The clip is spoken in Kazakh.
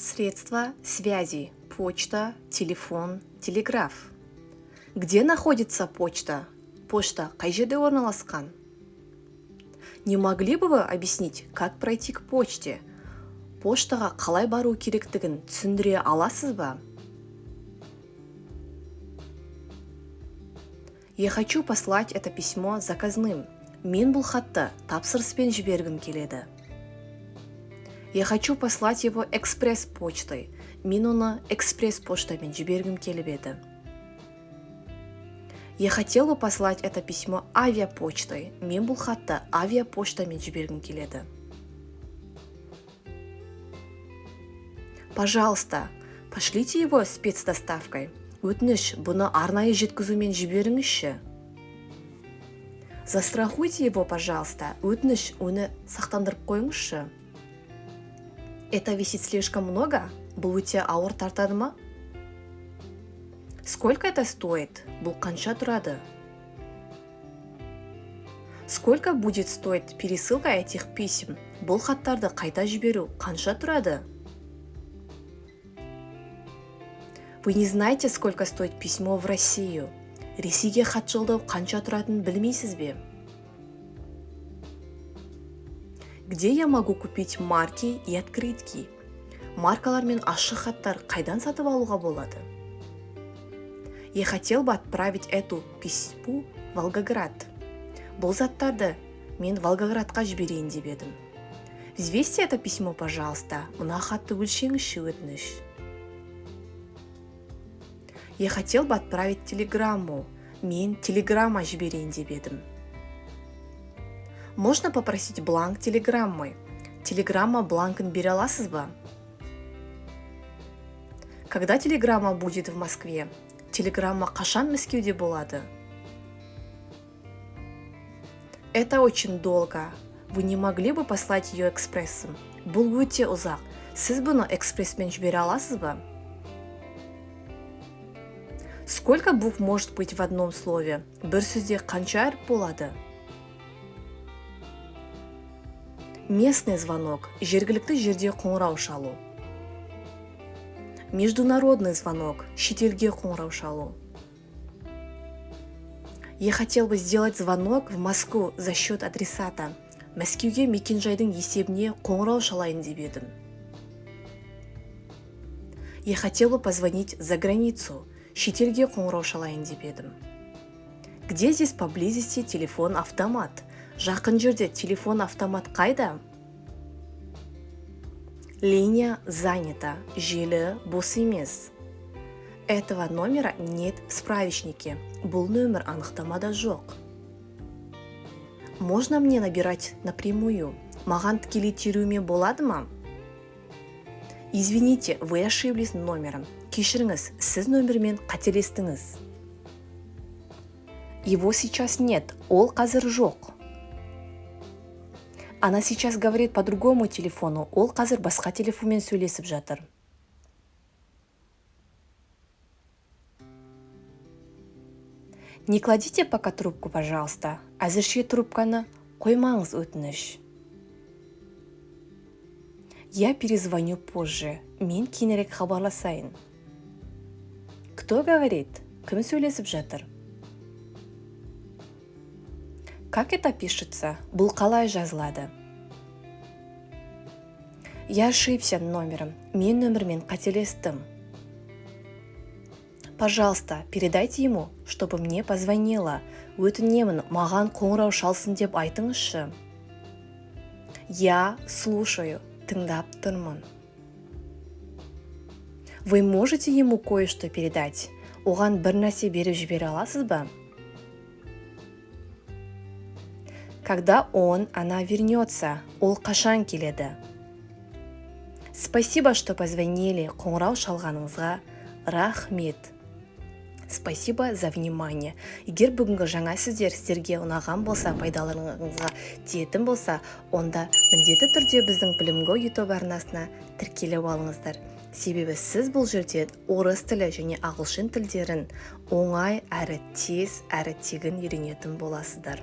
Средства связи, почта, телефон, телеграф. Где находится почта? Почта қай жерде орналасқан? Не могли бы вы объяснить, как пройти к почте? Поштаға қалай бару керектігін түсіндіре аласыз ба? Я хочу послать это письмо заказным. Мен бұл хатты тапсырыспен жібергім келеді. Я хочу послать его экспресс-почтой. Мен оны экспресс-поштамен жібергім келіп еді. Я хотел бы послать это письмо авиапочтой. Мен бұл хатты авиапоштамен жібергім келеді. Пожалуйста, пошлите его спецдоставкой. Өтініш, бұны арнайы жеткізумен жіберіңізші. Застрахуйте его, пожалуйста. Өтініш, оны сақтандырып қойыңызшы. Это висит слишком много? Бұл өте ауыр тартады ма? Сколько это стоит? Бұл қанша тұрады? Сколько будет стоить пересылка этих писем? Бұл хаттарды қайта жіберу қанша тұрады? Вы не знаете, сколько стоит письмо в Россию? Ресейге хат жолдау қанша тұратынын білмейсіз бе? Где я могу купить марки и открытки? Маркалар мен ашық хаттар қайдан сатып алуға болады? Я хотел бы отправить эту письму в Волгоград. Бұл заттарды мен Волгоградқа жіберейін деп едім. Взвесьте это письмо, пожалуйста. Мына хатты өлшеңізші, өтініш. Я хотел бы отправить телеграмму. Мен телеграмма жіберейін деп едім. Можно попросить бланк телеграммы? Телеграмма бланкын бере аласыз ба? Когда телеграмма будет в Москве? Телеграмма қашан Мәскеуде болады? Это очень долго. Вы не могли бы послать ее экспрессом? Бұл өте ұзақ. Сіз бұны экспрессмен жібере аласыз ба? Сколько букв может быть в одном слове? Бір сөзде қанша әріп болады? Местный звонок, жергілікті жерде қоңырау шалу. Международный звонок, шетелге қоңырау шалу. Я хотел бы сделать звонок в Москву за счет адресата. Мәскеуге мекенжайдың есебіне қоңырау шалайын деп едім. Я хотел бы позвонить за границу. Шетелге қоңырау шалайын деп едім. Где здесь поблизости телефон-автомат? Жақын жерде телефон-автомат қайда? Линия занята, желі бос емес. Этого номера нет в справочнике. Бұл нөмір анықтамада жоқ. Можно мне набирать напрямую? Маған тікелей теруіме болады ма? Извините, вы ошиблись номером. Кешіріңіз, сіз нөмірмен қателестіңіз. Его сейчас нет, ол қазір жоқ. Она сейчас говорит по другому телефону, ол қазір басқа телефонмен сөйлесіп жатыр. Не кладите пока трубку, пожалуйста. Әзірше трубканы қоймаңыз, өтініш. Я перезвоню позже. Мен кейінірек хабарласайын. Кто говорит? Кім сөйлесіп жатыр? Как это пишется? Бұл қалай жазылады? Я ошибся номером. Мен нөмірмен қателестім. Пожалуйста, передайте ему, чтобы мне позвонила. Өтінемін, маған қоңырау шалсын деп айтыңызшы. Я слушаю. Тыңдап тұрмын. Вы можете ему кое-что передать? Оған бір нәрсе беріп жібере аласыз ба? Когда она вернется, ол қашан келеді? Спасибо, что позвонили. Қоңырау шалғаныңызға рахмет. Спасибо за внимание. Егер бүгінгі жаңа сөздер сіздерге ұнаған болса, пайдаларыңызға тиетін болса, онда міндетті түрде біздің білімгі YouTube арнасына тіркеліп алыңыздар. Себебі сіз бұл жерде орыс тілі және ағылшын тілдерін оңай әрі тез әрі тегін үйренетін боласыздар.